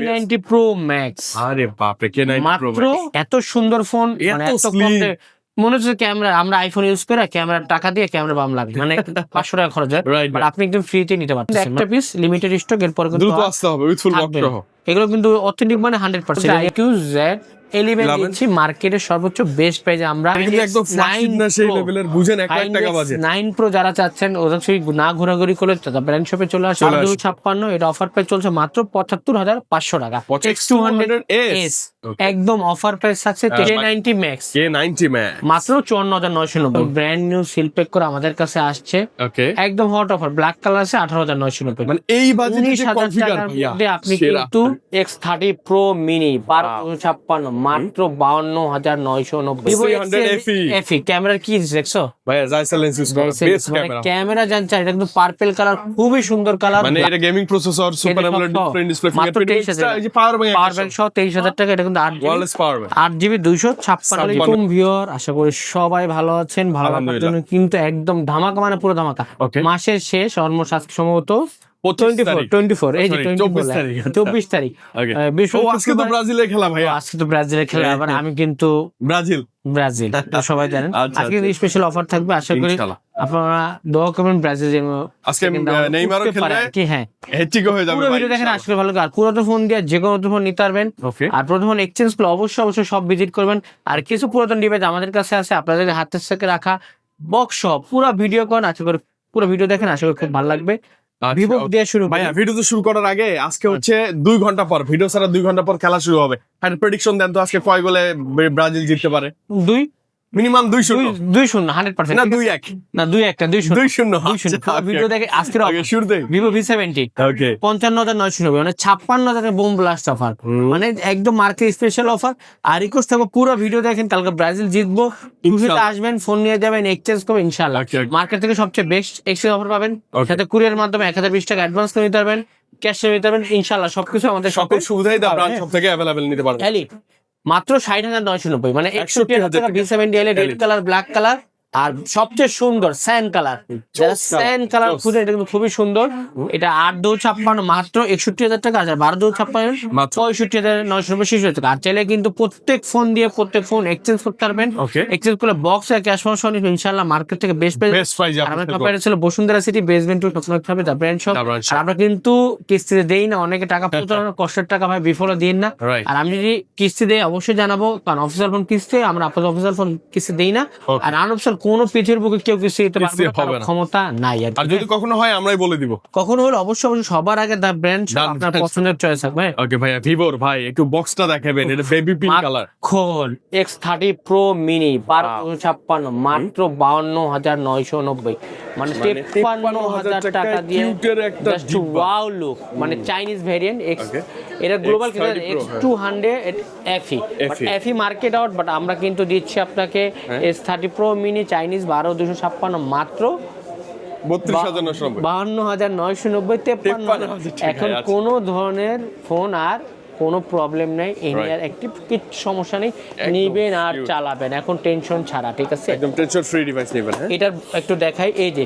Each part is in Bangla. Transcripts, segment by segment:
K90 Pro Max আরে বাপরে K90 Pro মাত্র Max এত সুন্দর ফোন, মানে এত এত কম slim। মনে হচ্ছে ক্যামেরা, আমরা আইফোন ইউজ করে ক্যামেরার টাকা দিয়ে ক্যামেরা বাম লাগে, মানে 500 টাকা খরচ হয়, Right, বাট right. আপনি একদম ফ্রিতে নিতে পারছেন একটা পিস লিমিটেড স্টক, এরপর কিন্তু দ্রুত আসতে হবে উইথ ফুল বক্স থাকবে। সহ। এগুলো কিন্তু অথেন্টিক, মানে 100% IQ Z11 দিচ্ছি মার্কেটের সর্বোচ্চ বেস্ট প্রাইসে আমরা। কিন্তু একদম ফ্ল্যাগশিপ না সেই লেভেলের, বুঝেন 1 লাখ টাকা বাজেট। 9 Pro যারা চাচ্ছেন ওরা সেই না ঘোরাঘুরি করে ব্র্যান্ড শপে চলে আসে। 256 এটা অফার প্রাইস চলছে মাত্র 75,500 টাকা। X200S একদম অফার প্রাইস থাকছে। K90 Max K90 Max মাত্র 54,990। ব্র্যান্ড নিউ সিল প্যাক করে আমাদের কাছে আসছে, ওকে একদম হট অফার। ব্ল্যাক কালার আছে 18,990। মানে এই বাজেটে যে 19,000 কনফিগার টাকার ভাইয়া মধ্যে আপনি সেরা। কিন্তু X30 Pro Mini 1256 মাত্র 52,990। Vivo 300 FE ক্যামেরার কি দেখছো ভাইয়া জাইসা লেন্স ইউজ করা বেস্ট ক্যামেরা। ক্যামেরা জানছে, এটা কিন্তু পার্পল কালার, খুবই সুন্দর কালার। মানে এটা gaming processor, super AMOLED display, মাত্র 23,000 এই যে পাওয়ার পাওয়ার ব্যাংক সহ 23,000 টাকা। এটা কিন্তু 8GB wireless power bank 8GB 256 viewer. আশা করি সবাই ভালো আছেন। ভালো থাকার জন্য কিন্তু একদম ধামাকা, মানে পুরো ধামাকা। Okay. মাসের শেষ অলমোস্ট আজকে সম্ভবত 24 24 এই যে 24 তারিখ। 24 তারিখ। Okay. বৃহস্পতিবার- ও আজকে তো ব্রাজিলের খেলা ভাইয়া, আজকে তো ব্রাজিলের খেলা, আবার আমি কিন্তু ব্রাজিল ব্রাজিল তো সবাই জানেন। আচ্ছা, আজকে কিন্তু স্পেশাল অফার থাকবে, আশা করি ইনশাআল্লাহ। আপনারা দোয়া করবেন ব্রাজিল যেন আজকে second round নেইমারও উঠতে পারে খেলবে, আর কি। হ্যাঁ, হ্যাট্রিক হয়ে যাবে পুরো ভাই ভিডিও দেখেন, আসলে ভালো। আর পুরাতন ফোন দিয়ে যে কোনো ফোন নিতে পারবেন। ওকে আর পুরাতন ফোন এক্সচেঞ্জ করলে অবশ্যই সব ভিজিট করবেন। আর কিছু পুরাতন ডিভাইস আমাদের কাছে আছে, আপনাদের হাতের সাথে রাখা বক্স সহ পুরো ভিডিও করেন। আশা করি পুরো ভিডিও দেখেন, আশা করি খুব ভালো লাগবে। ভিভো দিয়ে শুরু করি। ভাইয়া ভিডিও তো শুরু করার আগে আজকে হচ্ছে 2 ঘন্টা পর, ভিডিও ছাড়া 2 ঘন্টা পর খেলা শুরু হবে। আর প্রেডিকশন দেন তো আজকে কয় গোলে ব্রাজিল জিততে পারে? দুই মিনিমাম 2-0 দুই শূন্য 100%। না 2-1 না 2-1 2-0 2-0 ভিডিও দেখে আজকের আগে শুরুতে ভিভো V70 ওকে 55,990, মানে 56,000 বোম ব্লাস্ট অফার, মানে একদম মার্কেট স্পেশাল অফার। আর রিকোয়েস্ট থাকবে পুরো ভিডিও দেখেন, কালকে ব্রাজিল জিতবো, ইনশাআল্লাহ। আসবেন, ফোন নিয়ে যাবেন, এক্সচেঞ্জ করবেন ইনশাআল্লাহ। Okay, okay. মার্কেট থেকে সবচেয়ে বেস্ট এক্সচেঞ্জ অফার পাবেন, Okay. সাথে কুরিয়ার মাধ্যমে 1020 টাকা অ্যাডভান্স করে নিতে পারবেন, ক্যাশে নিতে পারবেন ইনশাআল্লাহ। সবকিছু আমাদের সকল সুবিধাই দা ব্রাঞ্চ হ্যাঁ। সব থেকে अवेलेबल নিতে পারবেন। এলি মাত্র 60,990, মানে 61,000 টাকা। V70 এলে রেড কালার, ব্ল্যাক কালার, আর সবচেয়ে সুন্দর স্যান্ড কালার। যারা স্যান্ড কালার খুঁজে, এটা কিন্তু খুবই সুন্দর। এটা 8-2-56 মাত্র 61,000 টাকা। আর 12-2-56 মাত্র 65,990 শিশু টাকা। আর চাইলে কিন্তু প্রত্যেক ফোন দিয়ে প্রত্যেক ফোন এক্সচেঞ্জ করতে পারবেন। Okay. এক্সচেঞ্জ করলে বক্স আর ক্যাশ ফাউন্ড সহ ইনশাআল্লাহ মার্কেট থেকে বেস্ট বেস্ট প্রাইস আর আমার কাপড় ছিল বসুন্ধরা সিটি বেসমেন্ট টু সবসময় হবে the brand shop. The Brand Shop। আর আমরা কিন্তু কিস্তিতে দেই না, অনেকে টাকা প্রতারণা কষ্টের টাকা ভাই বিফলে দিন না। Right. আর আমি যদি কিস্তি দেই অবশ্যই জানাবো, কারণ অফিসিয়াল ফোন কিস্তি, আমরা আপনাদের অফিসিয়াল ফোন কিস্তি দেই না। Okay. আর আনঅফিসিয়াল কোনো পৃথিবীর বুকে কেউ কিস্তি দিতে পারবে কিস্তি না, হবে তার না। ক্ষমতা নাই। আর আর যদি কখনো হয় আমরাই বলে দিব। কখনো হলে অবশ্যই সবার আগে দা ব্র্যান্ড শপ, The আপনার Brand পছন্দের চয়েস থাকবে। ওকে ভাইয়া ভিভোর ভাই একটু বক্সটা দেখাবেন, এটা বেবি পিঙ্ক কালার। খোল X30 Pro Mini 1256 মাত্র 52,990, মানে 53,000 টাকা দিয়ে কিউটের একটা জাস্ট জিব্বা। Wow look. মানে চাইনিজ ভেরিয়েন্ট X, Okay. এটা global X30 Pro, X200 FE, FE FE market out, but আমরা কিন্তু দিচ্ছি আপনাকে S30 Pro Mini চাইনিজ 12,256 মাত্র 32,990 52,990, 53,000 টাকা, এখন আচ্ছা। কোনো ধরনের ফোন আর কোনো প্রবলেম নাই, এই নিয়ে আর একটি কিছু সমস্যা নেই, নিবেন আর cute। চালাবেন এখন টেনশন ছাড়া, ঠিক আছে। একদম টেনশন ফ্রি ডিভাইস নেবেন। হ্যাঁ এটার একটু দেখাই, এই যে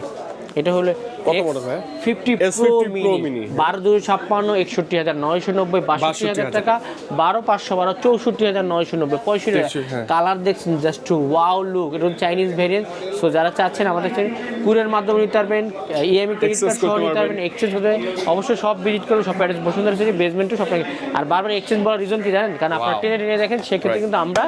এটা হলো কত বড় ভাই? 50 S50 Pro Pro Mini Mini 12,256 61,990 62,000 টাকা 12,512 64,990 65,000 হ্যাঁ। কালার দেখছেন, জাস্ট ওয়াও লুক। এটা চাইনিজ ভেরিয়েন্ট। সো যারা চাচ্ছেন আমাদের থেকে কুরিয়ার মাধ্যমে নিতে পারবেন, ইএমআই ক্রেডিট কার্ড Exchange সহ করতে নিতে পারবেন, এক্সচেঞ্জ হতে অবশ্যই সব ভিজিট করুন, সব address Bashundhara city basement two সব থাকে। আর বারবার এক্সচেঞ্জ বলার রিজন কি জানেন? কারণ আপনারা টেনে টেনে দেখেন, সেক্ষেত্রে কিন্তু আমরা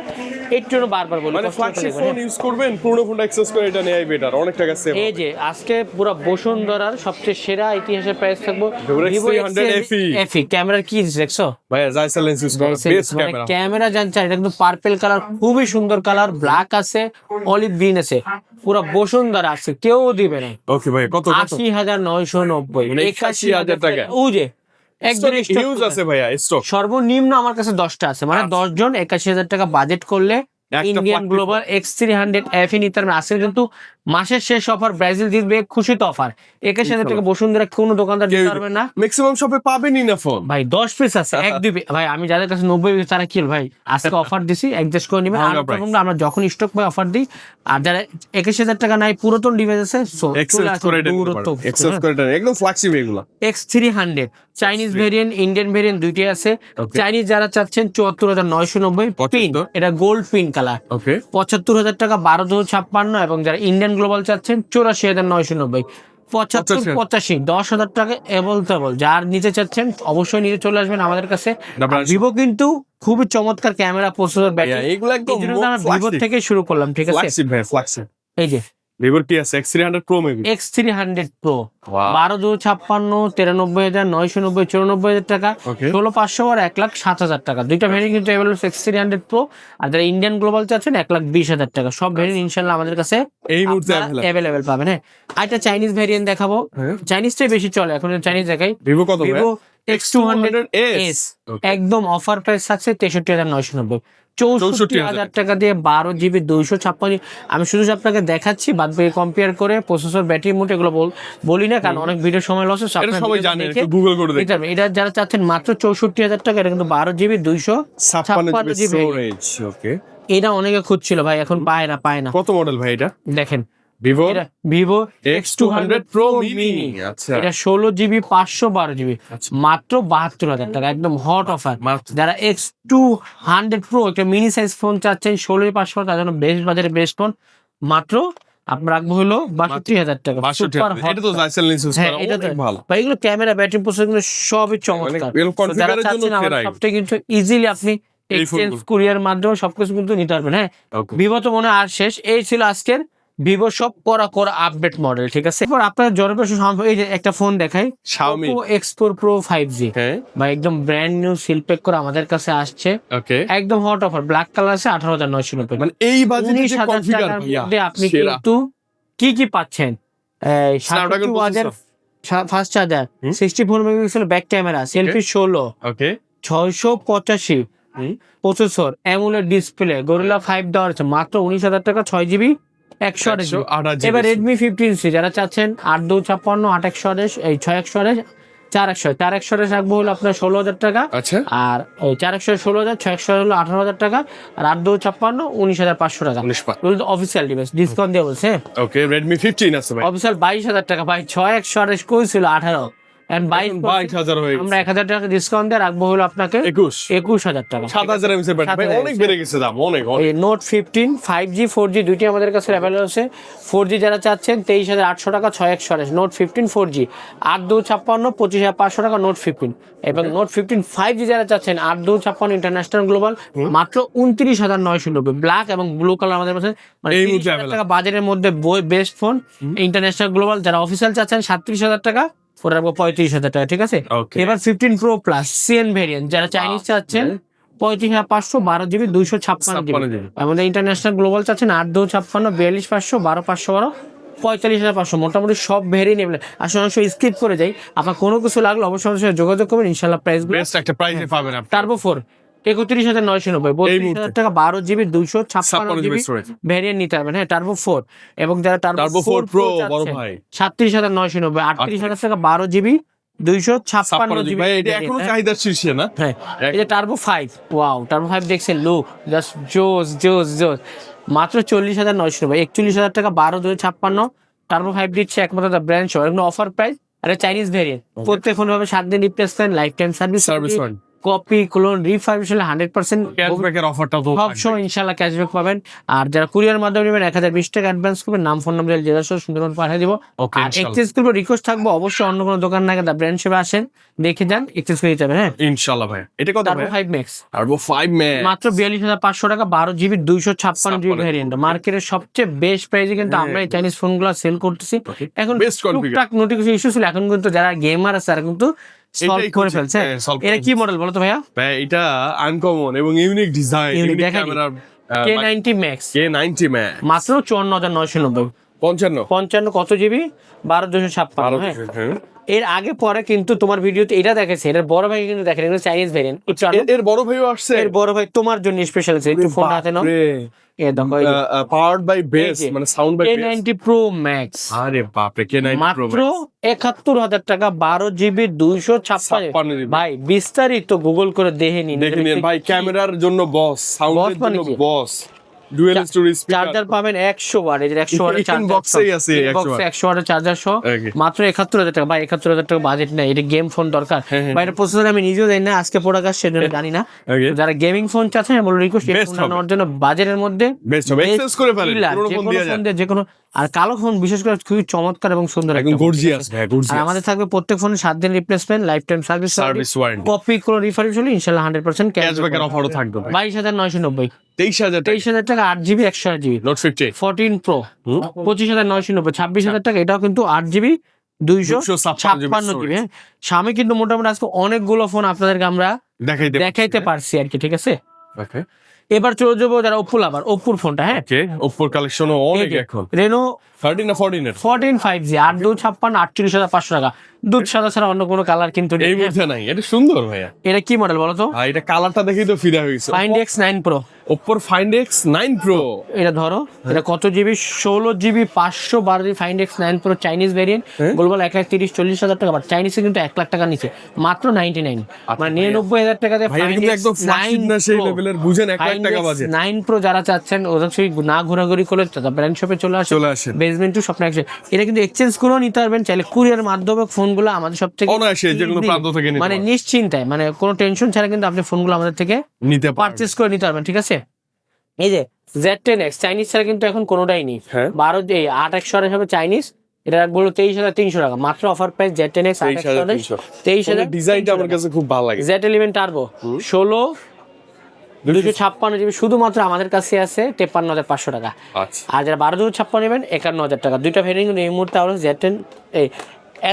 একটু বারবার বলি মানে কষ্ট করে ফ্ল্যাগশিপ দেখবেন, ফোন ইউজ করবেন, পুরনো ফোনটা অ্যাক্সেস করে এটা নেয়াই বেটার, অনেক টাকা সেভ। এই যে আজকে পুরো বসুন্ধরার সবচেয়ে সেরা ইতিহাসের প্রাইস থাকবো Vivo X300 FE ক্যামেরার কি দেখছো? ভাইয়া জাইসা লেন্স ইউজ করা বেস্ট ক্যামেরা। ক্যামেরা জানছে, এটা কিন্তু পার্পল কালার, খুবই সুন্দর কালার, ব্ল্যাক আছে, অলিভ গ্রিন আছে, পুরো বসুন্ধরা আছে, কেউ দিবে না। ওকে ভাই কত কত 80,990, মানে 81,000 টাকা। ওই যে একদম হিউজ আছে ভাইয়া স্টক। সর্বনিম্ন আমার কাছে 10টা আছে, মানে 10 জন 81,000 টাকা বাজেট করলে একটা Indian flagship global X300 FE নিতে পারবেন। আজকে কিন্তু মাসের শেষ অফার, ব্রাজিল জিতবে, খুশিতে অফার। 21,000 টাকা বসুন্ধরা কোনো দোকানদার দিতে পারবে না ম্যাক্সিমাম শপে পাবেনই না ফোন ভাই। 10 পিস আছে, 1-2 ভাই। আমি যাদের কাছে 90 পিস তারা কি ভাই আজকে অফার দিছি, অ্যাডজাস্ট করে নিবেন। আর ভাঙা price। আমরা যখন স্টক পাই অফার দিই। আর যারা 21,000 টাকা নাই পুরাতন ডিভাইস আছে, সো এক্সেস করে এটা নিতে পারো। এক্সেস করে এটা একদম ফ্লেক্সিবল এগুলো। X300 Chinese variant, Indian variant দুইটাই আছে। Okay. চাইনিজ যারা চাচ্ছেন 74,990 পিন, 75 এটা গোল্ড পিন কালার, ওকে 75,000 টাকা 12,256। এবং যারা ইন্ডিয়ান গ্লোবাল চাচ্ছেন 84,990, 75 85 10,000 টাকা এভেলেবল। যার নিচে চাচ্ছেন অবশ্যই নিচে চলে আসবেন আমাদের কাছে। ভিভো কিন্তু খুবই চমৎকার ক্যামেরা, প্রসেসর, ব্যাটারি, এগুলো একদম ভিভো থেকে শুরু করলাম, ঠিক আছে? ফ্লেক্সিবল ভাই, ফ্লেক্সিবল। এই যে ভিভোর কি আছে? X300 Pro maybe. X300 Pro Wow. 12,256, 93,990, 94,000 টাকা, Okay. 16,500 আর 1,07,000 টাকা। দুইটা ভেরিয়েন্ট কিন্তু অ্যাভেলেবল X300 Pro। আর যারা ইন্ডিয়ান গ্লোবাল চাচ্ছেন 1,20,000 টাকা। সব ভেরিয়েন্ট ইনশাল্লাহ আমাদের কাছে এই মুহূর্তে available। অ্যাভেলেবল পাবেন। হ্যাঁ, আরেকটা চাইনিজ ভেরিয়েন্ট দেখাবো। হ্যাঁ। চাইনিজটাই বেশি চলে এখন, চাইনিজ দেখাই। ভিভো কত ভাই? Vivo X200S Okay. একদম অফার প্রাইস থাকছে 63,990, 64,000 টাকা দিয়ে 12GB 256। আমি শুধু আপনাকে দেখাচ্ছি, বাদ বাকি কম্পেয়ার করে প্রসেসর, ব্যাটারি মোট এগুলো বলি না, কারণ অনেক ভিডিও সময় লস হচ্ছে। এটা সবাই জানে, একটু গুগল করে দেখুন। এটা যারা চাচ্ছেন মাত্র 64,000 টাকা, এটা কিন্তু 12GB 256 স্টোরেজ। ওকে, এটা অনেকে খুঁজছিল ভাই, এখন পায় না। কত মডেল ভাই এটা? দেখেন ভিভো এটা ভিভো X200 Pro Mini। আচ্ছা, এটা 16GB 512GB আচ্ছা। মাত্র 72,000 টাকা, একদম হট অফার। মাত্র। যারা X200 Pro একটা মিনি সাইজ ফোন চাচ্ছেন 16,500, তার জন্য বেস্ট বাজারে বেস্ট ফোন মাত্র আমরা রাখবো হলো 62,000 টাকা। 62,000 সুপার হট। এটা তো জাইসেল নিউজ হ্যাঁ, এটা তো ভালো ভাই, এগুলো ক্যামেরা, ব্যাটারি, প্রসেসর কিন্তু সবই চমৎকার। এগুলো তো যারা configure এর জন্য চাচ্ছেন আমার সেরাই। সবটাই কিন্তু ইজিলি আপনি এই এক্সচেঞ্জ ফোনগুলো। কুরিয়ার মাধ্যমে সবকিছু কিন্তু নিতে পারবেন। হ্যাঁ, Okay. ভিভো তো মনে হয় আর শেষ। এই ছিল আজকের ভিভো সব করা আপডেট মডেল, ঠিক আছে? এরপর আপনার জনপ্রিয় সম্ভব এই যে একটা ফোন দেখাই, Xiaomi। Oppo X4 Pro 5G হ্যাঁ, বা একদম ব্র্যান্ড নিউ সিল প্যাক করে আমাদের কাছে আসছে, ওকে। একদম হট অফার। ব্ল্যাক কালার আছে 18,990, মানে এই বাজেটে যে 19,000 কনফিগার টাকার ভাইয়া মধ্যে আপনি সেরা। কিন্তু কি পাচ্ছেন? Snapdragon 67 ফাস্ট চার্জার, হুম। 64 মেগাপিক্সেল ব্যাক ক্যামেরা, সেলফি 16, ওকে 685 প্রসেসর, অ্যামোলেড ডিসপ্লে, গরিলা 5 দেওয়া আছে মাত্র 19,000 টাকা, 6GB 128GB। 128GB এবার রেডমি 15C যারা চাচ্ছেন 8,256, 8,128, এই 6,128, 4,128 রাখবো হলো আপনার 16,000 টাকা। আচ্ছা, আর ওই 4,116,000, 6,116 হলো 18,000 টাকা, আর 8,256 19,500 টাকা। 19,500 অফিসিয়াল ডিভাইস ডিসকাউন্ট দিয়ে বলছে, ওকে। Redmi 15 আছে ভাই, অফিসিয়াল 22,000 টাকা ভাই। 6,128 কইছিল 18, এন্ড 22,000 হয়ে আমরা গেছে। 1,000 টাকা ডিসকাউন্ট দিয়ে রাখবো হলো আপনাকে 21,000 21,000 টাকা। 7,000 এমএস এর ব্যাটারি ভাই, 7,000 অনেক বেড়ে গেছে দাম, অনেক অনেক। এই নোট 15 5G 4G দুইটি আমাদের কাছে অ্যাভেলেবল আছে। 4G যারা চাচ্ছেন 23,800 টাকা, 6,128 নোট 15 4G, 8,256 25,500 টাকা নোট 15। এবং নোট 15 5G যারা চাচ্ছেন 8,256 ইন্টারন্যাশনাল গ্লোবাল মাত্র 29,990, ব্ল্যাক এবং ব্লু কালার আমাদের কাছে, মানে এই 30,000 available। টাকা বাজারের মধ্যে বেস্ট ফোন ইন্টারন্যাশনাল গ্লোবাল। যারা অফিসিয়াল চাচ্ছেন 37,000 টাকা, ওটা রাখবো 35,000 টাকা, ঠিক আছে? Okay। এবার 15 Pro Plus CN ভেরিয়েন্ট যারা চাইনিজ চাচ্ছেন 35,500, 12GB 256GB। আমাদের ইন্টারন্যাশনাল গ্লোবাল চাচ্ছেন 8,256, 42,500, 12,512, 45,500। মোটামুটি সব ভেরিয়েন্ট নেবেন। আসলে অনেক সময় স্কিপ করে যাই, আপনার কোনো কিছু লাগলে অবশ্যই আমাদের সাথে যোগাযোগ করবেন, ইনশাল্লাহ প্রাইস বেস্ট একটা প্রাইসে পাবেন আপনি। টার্বো 4 31,990, 32,000 টাকা, 12GB 256GB storage। ভেরিয়েন্ট নিতে পারবেন। হ্যাঁ, টার্বো 4। এবং যারা Turbo টার্বো 4 4 Pro বড় ভাই 37,990, 38,000 টাকা, 12GB 256GB। ভাই এটা এখনো চাহিদার শীর্ষে না? হ্যাঁ, এই যে টার্বো 5, ওয়াও টার্বো 5 দেখছেন, লুক জাস্ট জোস জোস জোস। মাত্র 40,990, 41,000 টাকা, 12,256 টার্বো 5 দিচ্ছে একমাত্র দ্য ব্র্যান্ড শো। এগুলো অফার প্রাইস। আর চাইনিজ ভেরিয়েন্ট প্রত্যেক ফোন পাবে 7 দিন replacement, life time service, copy clone refurbishment 100% ক্যাশব্যাকের অফারটা তো সব সময় ইনশাআল্লাহ ক্যাশব্যাক পাবেন। আর যারা কুরিয়ার মাধ্যমে নেবেন 1,020 টাকা অ্যাডভান্স করবেন, নাম ফোন নাম্বার জেলা সহ সুন্দর করে পাঠিয়ে দিব। ওকে, আর এক্সচেঞ্জ করবো রিকোয়েস্ট থাকবো অবশ্যই অন্য কোনো দোকান না দা ব্র্যান্ড হিসেবে আসেন, দেখে যান, এক্সচেঞ্জ করে দিতে হবে। হ্যাঁ, ইনশাআল্লাহ ভাই। এটা কত টার্বো ভাই? 5 ম্যাক্স টার্বো 5 ম্যাক্স মাত্র 42,500 টাকা, 12GB 256GB ভেরিয়েন্ট। মার্কেটের সবচেয়ে বেস্ট প্রাইসে কিন্তু আমরা এই চাইনিজ ফোনগুলো সেল করতেছি। এখন Best configure। টুকটাক নোটিফিকেশন ইস্যু ছিল, এখন কিন্তু যারা গেমার আছে তারা কিন্তু সলভ এটাই করে করছে, ফেলছে। হ্যাঁ, solve এটা করে কি মডেল বলো তো ভাইয়া? ভাই এটা আনকমন এবং ইউনিক ডিজাইন, Unique ইউনিক দেখাই camera. K90 Max K90 max মাত্র 54,990, 55 55 কত জিবি? 12,256। হ্যাঁ, এর আগে পরে কিন্তু তোমার ভিডিওতে এটা দেখেছে, এটার বড় ভাই কিন্তু দেখেন, এটা চাইনিজ ভেরিয়েন্ট। এর বড় ভাইও আসছে। এর বড় ভাই তোমার জন্য স্পেশাল আছে, একটু ফোন হাতে নাও। এ দেখো পাওয়ার্ড বাই বেস, যে মানে sound by bass. A90 Pro Max আরে বাপ রে, K90 Pro মাত্র ৭১,০০০ টাকা, 12GB 256। ভাই বিস্তারিত গুগল করে দেখে নিন, দেখে নিন ভাই, ক্যামেরার জন্য বস, সাউন্ডের মানে জন্য কি? বস, ডুয়াল স্টোরি স্পিকার। চার্জার পাবেন 100 ওয়াট, এই যে 100 ওয়াটের চার্জার বক্সেই আছে 100 ওয়াট। 100 ওয়াটের চার্জার সহ Okay. মাত্র ৭১,০০০ টাকা। ভাই ৭১,০০০ টাকা বাজেট নাই, এটা গেম ফোন দরকার। ভাই এটা প্রসেসর আমি নিজেও জানি না, আজকে প্রোডাক্ট আসছে সেজন্য জানি না। Okay. যারা গেমিং ফোন চাচ্ছেন আমি বলবো রিকোয়েস্ট এই Best ফোনটা হবে। নেওয়ার জন্য, বাজেটের মধ্যে বেস্ট হবে, এক্সচেঞ্জ করে ফেলেন, killer, পুরনো যে ফোন কোনো দিয়ে ফোন যান। দিয়ে যে কোনো। আর কালো ফোন বিশেষ করে খুবই চমৎকার এবং সুন্দর একদম একটা ফোন, গর্জিয়াস ঠিক আছে? ভাই, আর গর্জিয়াস। আমাদের থাকবে প্রত্যেক ফোনে 7 দিন replacement, life time service, service warranty, copy কোনো রিফারিশ হলে ইনশাআল্লাহ 100% ক্যাশব্যাকের অফারও থাকবে ভাই। 22,990, 23,000 টাকা 23,000 টাকা 8GB 128GB নোট 50 14 Pro 25,990, 26,000 টাকা, এটাও কিন্তু 8GB 256GB। হ্যাঁ, সামনে কিন্তু মোটামুটি আজকে অনেকগুলো ফোন আপনাদেরকে আমরা দেখাইতে পারছি আর কি, ঠিক আছে? ওকে এবার চলে যাবো যারা ওপ্পো লাভার, ওপ্পোর ফোনটা। হ্যাঁ, ওকে, ওপ্পোর কালেকশনও অনেক এখন। রেনো 13 না 14 এর 14 5G 8,256 38,500 টাকা। দুধ সাদা ছাড়া অন্য কোনো কালার কিন্তু নেই। এই মধ্যে নাই, এটা সুন্দর ভাইয়া। এটা কি মডেল বলো তো? ভাই এটা কালারটা দেখেই তো ফিদা হয়ে গেছে। Find X9 Pro, ওপ্পোর Find X9 Pro। এটা ধরো, এটা কত GB? 16GB 512GB Find X9 Pro Chinese variant, global 1,30,000-40,000 টাকা, বাট চাইনিজে কিন্তু 1,00,000 টাকা নিচে, মাত্র 99, মানে 99,000 টাকাতে ভাই এটা কিন্তু একদম ফ্ল্যাগশিপ না, সেই লেভেলের, বুঝেন 1,00,000 টাকা বাজেট। 9 Pro যারা চাচ্ছেন ওদের সেই না ঘোরাঘুরি করে ব্র্যান্ড শপে চলে আসেন। বেসমেন্ট টু স্বপ্ন একশো। এটা কিন্তু এক্সচেঞ্জ করেও নিতে পারবেন, চাইলে কুরিয়ার মাধ্যমে ফোনগুলো আমাদের সব থেকে অনায়াসে যে কোনো প্রান্ত থেকে নিতে মানে পারবেন। নিশ্চিন্তায়, মানে কোনো টেনশন ছাড়া কিন্তু আপনি ফোনগুলো আমাদের থেকে নিতে পারবেন। পারচেজ করে নিতে পারবেন, ঠিক আছে? এই যে Z10X চাইনিজ ছাড়া কিন্তু এখন কোনোটাই নেই। হ্যাঁ। 8 হিসাবে চাইনিজ, এটা বললো 23,300 টাকা, মাত্র অফার প্রাইস Z10X 23,300। 23,000। ডিজাইনটা আমার কাছে খুব ভালো লাগে। Z11 টার্বো 16,256GB শুধুমাত্র আমাদের কাছে আছে 53,500 টাকা। আচ্ছা আর যারা 12,256 নেবেন 51,000 টাকা। দুইটা ভেরিয়েন্ট এই মুহূর্তে আমরা Z10, এই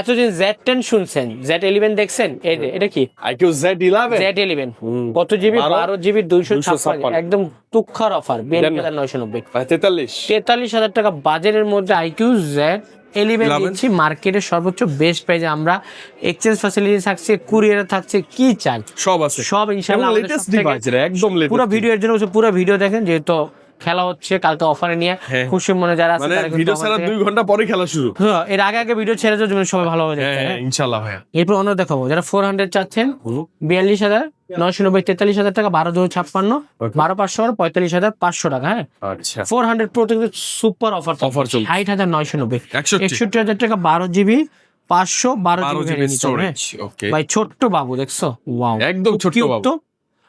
এতদিন Z10 শুনছেন, Z11 দেখছেন, এই যে এটা কি IQ Z11 Z11 কত জিবি? 12GB 256, একদম তুক্ষার অফার 42,990, 43,000 টাকা বাজারের মধ্যে IQ Z11 দিচ্ছি মার্কেটের সর্বোচ্চ বেস্ট প্রাইসে। আমরা এক্সচেঞ্জ ফ্যাসিলিটি থাকছে, কুরিয়ার থাকছে, কি চান সব আছে, সব ইনশাআল্লাহ আমাদের লেটেস্ট সব থেকে। ডিভাইস, একদম লেটেস্ট। পুরো ভিডিওর জন্য পুরো ভিডিও দেখেন, যেহেতু খেলা হচ্ছে কালকে অফারে নিয়ে হ্যাঁ। খুশি মনে যারা আছে মানে তারা কিন্তু ভিডিও ছাড়া আমাদের- 2 ঘন্টা পরে খেলা শুরু। হ্যাঁ, এর আগে ভিডিও ছেড়ে দেওয়ার জন্য সবাই ভালোভাবে দেখতে। হ্যাঁ ইনশাআল্লাহ ভাইয়া। এরপর অন্য দেখাবো যারা 400 চাচ্ছেন, 42,990, 43,000 টাকা, 12,256, 12,500, 45,500 টাকা। হ্যাঁ, আচ্ছা 400 Pro থেকে সুপার অফার Offer চলছে। 60,990, 61 61,000 টাকা, 12GB 512GB 12GB স্টোরেজ। ওকে ভাই ছোট্ট বাবু দেখছো, ওয়াও একদম খুব ছোট্ট cute বাবু। তো।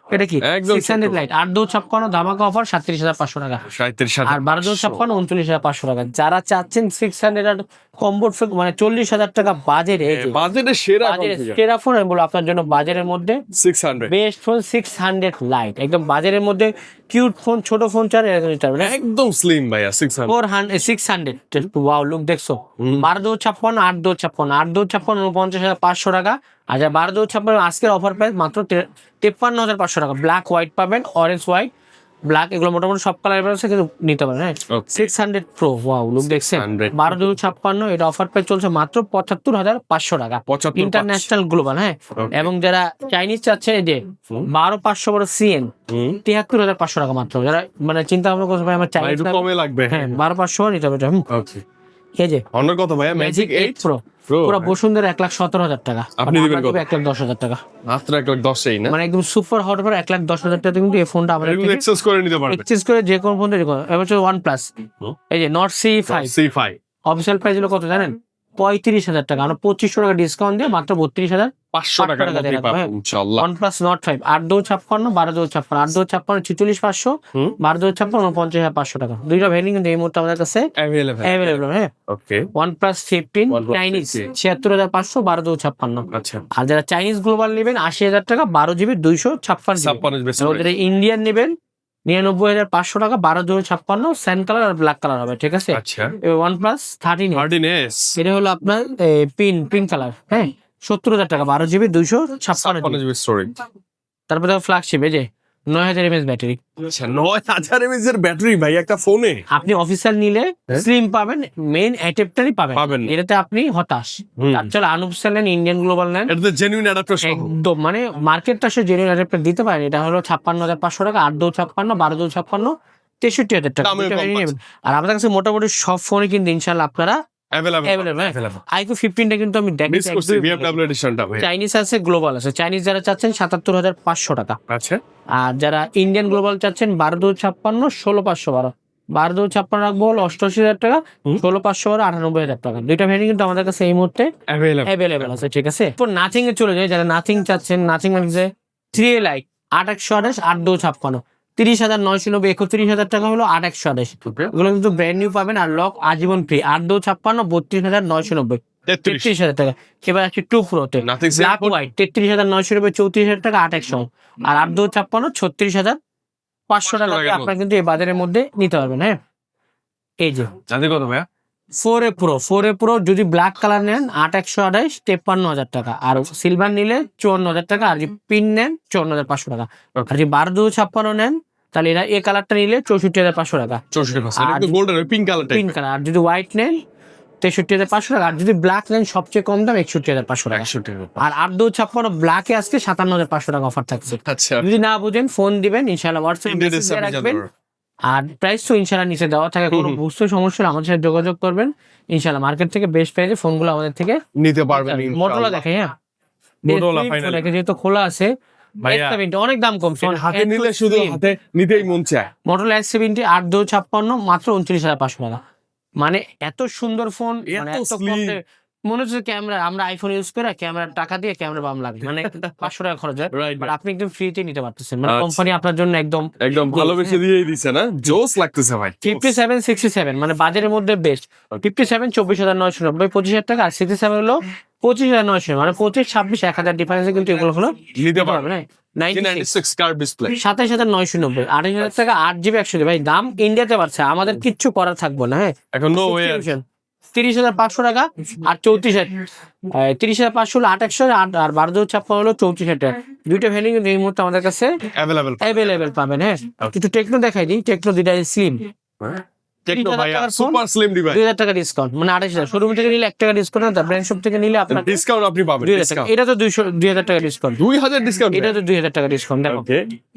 এটা কি একদম 600 ছোট্ট। লাইট 8,256 ধামাকা অফার 37,500 টাকা। 37,000 আর 12,256 29,500 টাকা। যারা চাচ্ছেন 600 আর কম্বোর্ট মানে 40,000 টাকা বাজেটে, বাজেটে সেরা বাজেটের কনফিগার সেরা ফোন আমি বলবো আপনার জন্য, বাজারের মধ্যে 600 বেস্ট ফোন 600 লাইট, একদম বাজারের মধ্যে কিউট ফোন, ছোট ফোন চান এরকম নিতে পারবেন। একদম স্লিম ভাইয়া 600 600 ওয়াও লুক দেখছো, 12,256 8,256 8,256 49,500 টাকা। আর যা 12,256 আজকের অফার প্রাইস মাত্র 53,500 টাকা। ব্ল্যাক হোয়াইট পাবেন, অরেঞ্জ হোয়াইট ব্ল্যাক, এগুলো মোটামুটি সব কালার আছে, কিন্তু নিতে পারেন। হ্যাঁ, 600 Pro ওয়াও লুক দেখছেন, 12,256, এটা অফার প্রাইস চলছে মাত্র 75,500 টাকা, 75,500 ইন্টারন্যাশনাল গ্লোবাল। হ্যাঁ, এবং যারা চাইনিজ চাচ্ছেন, এই যে 12,500 বড় CN 73,500 টাকা মাত্র। যারা মানে চিন্তা ভাবনা করছে ভাই আমার ভাই চাইনিজ একটু কমে লাগবে। হ্যাঁ 12,500 নিতে হবে। ওকে এই যে অন্য কত ভাইয়া? ম্যাজিক 8 Pro Pro পুরো বসুন্ধরা 1,17,000 টাকা, আপনি দিবেন কত? 1,10,000 টাকা, মাত্র 1,10,000 না? মানে একদম সুপার হট অফার 1,10,000 টাকা কিন্তু এই ফোনটা আমাদের এগুলো এক্সেস করে নিতে পারবে। এক্সচেঞ্জ করে যে কোনো ফোন তৈরি করো। এবার হচ্ছে OnePlus, এই যে Nord C5 C5 official price হলো কত জানেন? 35,000 টাকা। আমরা 2,500 টাকা ডিসকাউন্ট দিয়ে মাত্র 32,500 টাকার টাকা মধ্যে দিয়ে পাবেন রাখবো। ইনশাআল্লাহ। OnePlus Nord 5 8,256 12,256 8,256 46,500 12,256 49,500 টাকা। দুইটা ভেরিয়েন্ট কিন্তু এই মুহূর্তে আমাদের কাছে অ্যাভেলেবল। হ্যাঁ, ওকে OnePlus 15 OnePlus চাইনিজ 15 76,500 12,256। আচ্ছা আর যারা চাইনিজ গ্লোবাল নেবেন 80,000 টাকা 12GB 256 56 ওদের ইন্ডিয়ান নেবেন 99,500 টাকা 12,256 স্যান্ড কালার আর ব্ল্যাক কালার হবে, ঠিক আছে? আচ্ছা এবার OnePlus 13 হার্ডিনেস এটা হলো আপনার পিঙ্ক কালার। হ্যাঁ, 70,000 টাকা 12GB 256। স্টোরেজ। তারপরে ফ্ল্যাগশিপ এই যে 9000 mAh ব্যাটারি। আচ্ছা 9000 mAh এর ব্যাটারি ভাই একটা ফোনে। আপনি অফিসিয়াল নিলে স্লিম পাবেন, মেইন অ্যাডাপ্টারই পাবেন। এটাতে আপনি হতাশ। তাছাড়া আনঅফিসিয়াল নেন, ইন্ডিয়ান গ্লোবাল নেন, এটাতে জেনুইন অ্যাডাপ্টার সহ। একদম মানে মার্কেটটা সে জেনুইন অ্যাডাপ্টার দিতে পারেন। এটা হলো 56500 টাকা, 8-2-56, 12-2-56, 63000 টাকা। দামেও দুইটা কম variant নেবেন। আর আমাদের কাছে মোটামুটি সব ফোনই কিন্তু ইনশাআল্লাহ আপনারা অ্যাভেলেবল। iQOO 15টা কিন্তু আমি মিস করছি BMW এডিশনটা ভাই। চাইনিজ আছে, গ্লোবাল আছে। চাইনিজ যারা চাচ্ছেন 77500 টাকা, আচ্ছা আর যারা ইন্ডিয়ান গ্লোবাল চাচ্ছেন 12-2-56, 16512, 12-2-56 রাখবো হলো 88000 টাকা, 16512 98000 টাকা। দুইটা ভ্যারিয়েন্ট কিন্তু আমাদের কাছে এই মুহূর্তে অ্যাভেলেবল আছে, ঠিক আছে। এরপর নাথিং এ চলে যায়, যারা নাথিং চাচ্ছেন, নাথিং মানে 3 Lite 8128, 8256, 30,990, 31,000 টাকা হলো 8128। এগুলো কিন্তু ব্র্যান্ড নিউ পাবেন, আর লক আজীবন ফ্রি। 8256, 32,990, 33,000 টাকা। এবার আছে 2 Pro-তে ব্ল্যাক হোয়াইট 33,990, 34,000 টাকা, 8100, আর 8256, 36,500 টাকা আপনারা কিন্তু এই বাজারের মধ্যে নিতে পারবেন। হ্যাঁ, এই যে জানি কত ভাইয়া? 4A Pro যদি ব্ল্যাক কালার নেন 8128, 53,000 টাকা, আর সিলভার নিলে 54,000 টাকা, আর যদি পিন নেন 54,500 টাকা। আর যদি 12-2-56 নেন তাহলে এরা এই কালারটা নিলে 64,500 টাকা, 64%। একটু golden pink colour type. Pink colour. আর যদি হোয়াইট নেন 63,500 টাকা, আর যদি ব্ল্যাক নেন সবচেয়ে কম দাম 61,500 টাকা। 61 আর 8-2-56 ব্ল্যাকে আজকে 57,500 টাকা অফার থাকছে। আচ্ছা যদি না বুঝেন ফোন দিবেন, ইনশাআল্লাহ হোয়াটসঅ্যাপে রাখবেন। আর প্রাইস তো ইনশাআল্লাহ নিচে দেওয়া থাকে, কোনো বুঝতে সমস্যা হলে আমাদের সাথে যোগাযোগ করবেন। ইনশাআল্লাহ মার্কেট থেকে বেস্ট প্রাইসে ফোনগুলো আমাদের থেকে নিতে পারবেন। মোটরোলা দেখে, হ্যাঁ মোটরোলা ফাইনালি যেহেতু খোলা আছে, ভাইয়া S70 অনেক দাম কমছে, হাতে নিলে শুধু হাতে নিতেই মন চায়। মোটরোলা S70 8-2-56 মাত্র 29,500 টাকা। মানে এত সুন্দর ফোন, মানে এত এত কম slim। দামে। মনে হচ্ছে ক্যামেরা, আমরা আইফোন ইউজ করে ক্যামেরার টাকা দিয়ে ক্যামেরা বাম লাগে, মানে 500 টাকা খরচ হয়, Right, বাট আপনি একদম ফ্রিতে নিতে পারতেছেন। মানে আচ্ছা। কোম্পানি আপনার জন্য একদম একদম ভালোবেসে দিয়েই দিছে না, জোস লাগতেছে ভাই। 57-67 মানে বাজারের মধ্যে বেস্ট। 57 24,990, 25,000 টাকা, আর 67 হলো 25,990, মানে 25-26 1000 ডিফারেন্সে কিন্তু এগুলো হলো নিতে পারবেন। না 96 কার ডিসপ্লে 27,990, 28,000 টাকা, 8GB 100 ভাই দাম ইন্ডিয়াতে পারছে, আমাদের কিচ্ছু করার থাকবে না। হ্যাঁ, এখন নো ওয়ে। 30,500 টাকা, আর 34,000, 30,500 হলো 8,100, আর 12-2-56 হলো 34,000 টাকা। দুইটা ভ্যালু কিন্তু এই মুহূর্তে আমাদের কাছে অ্যাভেলেবেল পাবেন। হ্যাঁ, একটু টেকনো দেখাই দিই। টেকনো দুইটা স্লিম, টেকনো ভাইয়া 30,000 সুপার স্লিম ডিভাইস। 2,000 টাকা ডিসকাউন্ট, মানে 28,000। শোরুম থেকে নিলে 1 টাকা ডিসকাউন্ট, আর ব্র্যান্ড শপ থেকে নিলে আপনার ডিসকাউন্ট আপনি পাবেন 2,000 টাকা। এটা তো 2,000 টাকা ডিসকাউন্ট, 2000 ডিসকাউন্ট। এটা তো 2,000 টাকা ডিসকাউন্ট। দেখো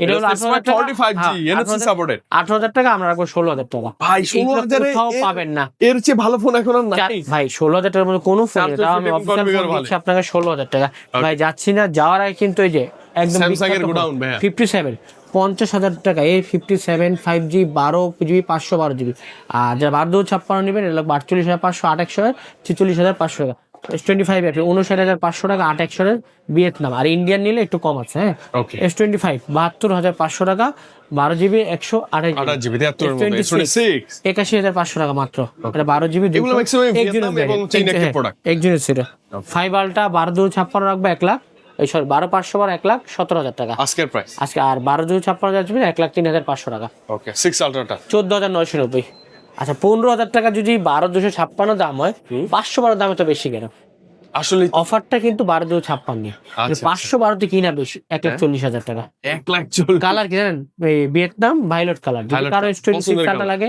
এটা হলো 18,000 টাকা, 45G NFC সাপোর্টেড। 18,000 টাকা, আমরা রাখবো 16,000 টাকা। ভাই এগুলো 16,000 কোথাও পাবেন না। এর চেয়ে ভালো ফোন এখন আর নাই ভাই 16,000 টাকার মধ্যে কোনো ফোন, Samsung আমি ফোন অফিসিয়াল configure ফোন ভালো। দিচ্ছি আপনাকে 16,000 টাকা। ভাই যাচ্ছি না, যাওয়ার আগে কিন্তু এই যে একদম Samsung এর গোডাউন ভাইয়া। 57 50,000 টাকা, এই 57 5G 12GB 512GB। আর যারা 12-56 নেবেন এটা 48,500, 8,100, 46,500 টাকা। S25 অ্যাপে 59,500 টাকা, 8,100 ভিয়েতনাম। আর ইন্ডিয়ান নিলে একটু কম আছে। হ্যাঁ, ওকে S25 72,500 টাকা, 12GB 128GB। 26 81,500 টাকা মাত্র, এটা 12GB। এগুলো ম্যাক্সিমাম ভিয়েতনাম এবং চাইনা কে প্রোডাক্ট। একজনের ছিল 5 আলটা 12-2-56 রাখবে 1 লাখ, এই সরি 12,500 বার 1,17,000 টাকা আজকের প্রাইস। আজকে। আর 12-2-56 যাচ্ছে 1,03,500 টাকা, ওকে 6 আলট্রাটা 14,990। আচ্ছা 15,000 টাকা যদি 12,256 দাম হয়, 512 দামে তো বেশি কেন? আসলে অফারটা কিন্তু 12,256, আচ্ছা। 512 কিনা বেশি 1,40,000 টাকা। 1 লাখ চল। কালার কি জানেন? এই ভিয়েতনাম ভাইলট কালার। যদি Violet কারো colour, S26 পছন্দের কালারটা colour। লাগে,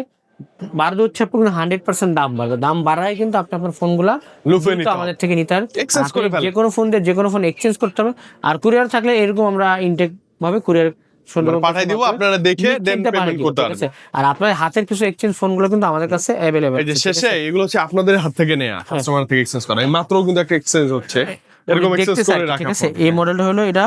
12,256 100% দাম বাড়বে। দাম বাড়ায় কিন্তু আপনি আপনার ফোনগুলা লুফে কিন্তু নিতে আমাদের থেকে নিতে পারেন। Exchange করে ফেলেন। যে কোনো ফোন দিয়ে যে কোনো ফোন এক্সচেঞ্জ করতে হবে। আর কুরিয়ার থাকলে এরকম আমরা ইনটেক ভাবে কুরিয়ার পাঠাই দিব, আপনারা দেখে দেন পেমেন্ট করতে পারবেন। আর আপনার হাতের কিছু এক্সচেঞ্জ ফোনগুলো কিন্তু আমাদের কাছে অ্যাভেলেবেল। এই যে শেষে এগুলো হচ্ছে আপনাদের হাত থেকে নেয়া, কাস্টমার থেকে এক্সচেঞ্জ করা। এই মাত্র কিন্তু একটা এক্সচেঞ্জ হচ্ছে, এরকম এক্সচেঞ্জ করে রাখা। ঠিক আছে, এই মডেলটা হলো এটা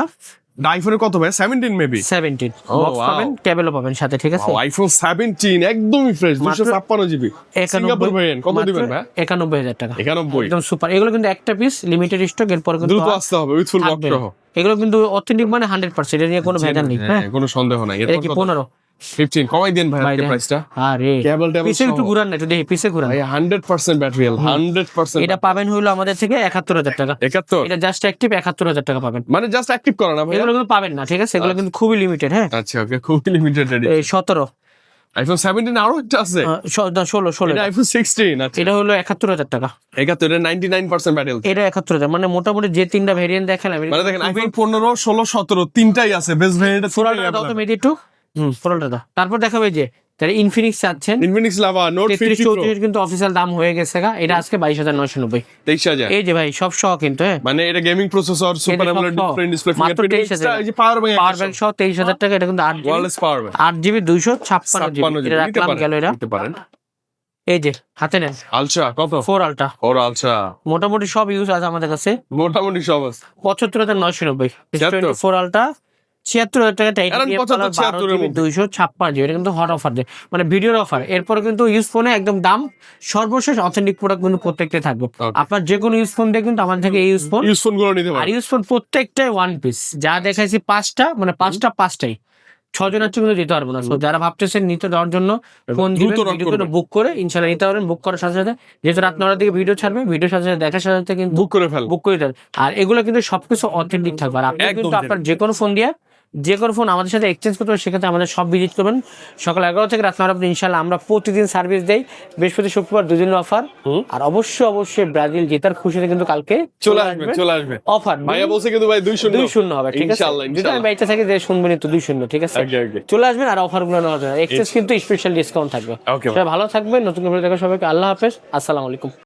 আইফোনের কত ভাই? 17 মেবি 17 Oh, বক্স wow. পাবেন, কেবলও পাবেন সাথে। ঠিক আছে, আইফোন 17 একদমই ফ্রেশ, 256 জিবি সিঙ্গাপুর ভেরিয়েন্ট। কত দিবেন ভাই? 91,000 টাকা, 91 একদম সুপার। এগুলো কিন্তু একটা পিস লিমিটেড স্টক, এরপর কিন্তু দ্রুত আসতে হবে উইথ ফুল বক্স থাকবে না। সহ। এগুলো কিন্তু অথেন্টিক মানে 100%, এটা নিয়ে কোনো ভেজাল নেই। হ্যাঁ, কোনো সন্দেহ নাই। এটা কি 15 15 কমাই দেন ভাই আজকে প্রাইসটা। আরে কেবল টেবল পিছে একটু ঘুরান না, একটু দেখি পিছে ঘুরান। ভাই 100% ব্যাটারি হেলথ, 100%। এটা পাবেন হলো আমাদের থেকে 71,000 টাকা। 71 এটা জাস্ট অ্যাক্টিভ 71,000 টাকা পাবেন। মানে জাস্ট অ্যাক্টিভ করা না ভাই? এগুলো কিন্তু পাবেন না, ঠিক আছে, এগুলো কিন্তু খুবই লিমিটেড। হ্যাঁ, আচ্ছা ওকে, খুব লিমিটেড এডিশন। এই 17 আইফোন 17 আরো একটা আছে, 16 এটা আইফোন 16। আচ্ছা, এটা হলো 71,000 টাকা। এটা তো এটা 99% ব্যাটারি। এটা 71,000, মানে মোটামুটি যে তিনটা ভেরিয়েন্ট দেখালাম, মানে দেখেন আইফোন 15, 16, 17 তিনটাই আছে, বেস্ট ভেরিয়েন্ট। তারপর দেখাবে যে যারা ইনফিনিক্স চাচ্ছেন, ইনফিনিক্স লাভা নোট 50 প্রো 33-34 কিন্তু অফিসিয়াল দাম হয়ে গেছে গা, এটা আজকে 22,990। 23,000। এই যে ভাই সব সহ কিন্তু, হ্যাঁ মানে এটা গেমিং প্রসেসর, সুপার সব অ্যামোলেড সহ। ডিসপ্লে, মাত্র ফিঙ্গারপ্রিন্ট, 23,000 এই যে পাওয়ার পাওয়ার ব্যাংক সহ 23,000 টাকা। এটা কিন্তু 8GB, ওয়্যারলেস পাওয়ার ব্যাংক 8GB 256 GB। 56 এটা নিতে রাখলাম পারেন, গেল। এটা নিতে পারেন। এই যে হাতে নেন, আলট্রা কত? 4 আলট্রা, ওর আলট্রা মোটামুটি সব ইউজ আছে আমাদের কাছে। মোটামুটি সব আছে। 75,990। 76 4 আলট্রা 76,000 টাকা। এখন 75 এর মধ্যে। 256 GB। এটা কিন্তু হট অফার দেয়, মানে ভিডিওর অফার। এরপরে কিন্তু ইউজ ফোনে একদম দাম সর্বশেষ অথেন্টিক প্রোডাক্ট কিন্তু প্রত্যেকটাই থাকবে। Okay. আপনার যে কোনো ইউজ ফোন দিয়ে কিন্তু আমাদের থেকে এই ইউজ ফোন, ইউজ ফোন গুলো নিতে আর পারেন। ইউজ ফোন প্রত্যেকটাই ওয়ান পিস। যা দেখাইছি 5টা, মানে 5টাই 6 জনের কিন্তু দিতে পারবো না। So যারা ভাবতেছেন নিতে দেওয়ার জন্য ফোন দ্রুত দিবেন, run ভিডিও করবেন। বুক করে ইনশাআল্লাহ নিতে পারবেন। বুক করার সাথে সাথে, যেহেতু রাত 9টার দিকে ভিডিও ছাড়বে, ভিডিওর সাথে সাথে দেখার সাথে সাথে কিন্তু বুক করে ফেল। বুক করে দেন। আর এগুলো কিন্তু সবকিছু অথেন্টিক থাকবে। আর আপনি একদম কিন্তু আপনার যে কোনো ফোন দিয়ে, যে কোনো ফোন আমাদের সাথে এক্সচেঞ্জ করতে হবে, সেক্ষেত্রে আমাদের সব ভিজিট করবেন সকাল 11 থেকে রাত 9টা পর্যন্ত। ইনশাআল্লাহ আমরা প্রতিদিন সার্ভিস দেই, বৃহস্পতি শুক্রবার 2 দিনের অফার। আর অবশ্যই ব্রাজিল জেতার খুশিতে কিন্তু কালকে চলে আসবে অফার। ভাইয়া বলছে কিন্তু ভাই 2-0 হবে, ঠিক আছে? ইনশাআল্লাহ, যদি আমি বাইতে থাকি যে শুনবেন তো 2-0, ঠিক আছে? Okay. চলে আসবেন আর অফার গুলো নেওয়া যাবে। এক্সচেঞ্জ কিন্তু স্পেশাল ডিসকাউন্ট থাকবে। Okay, সবাই ভালো থাকবেন। নতুন করে দেখা সবাইকে আল্লাহ হাফেজ, আসসালামু আলাইকুম।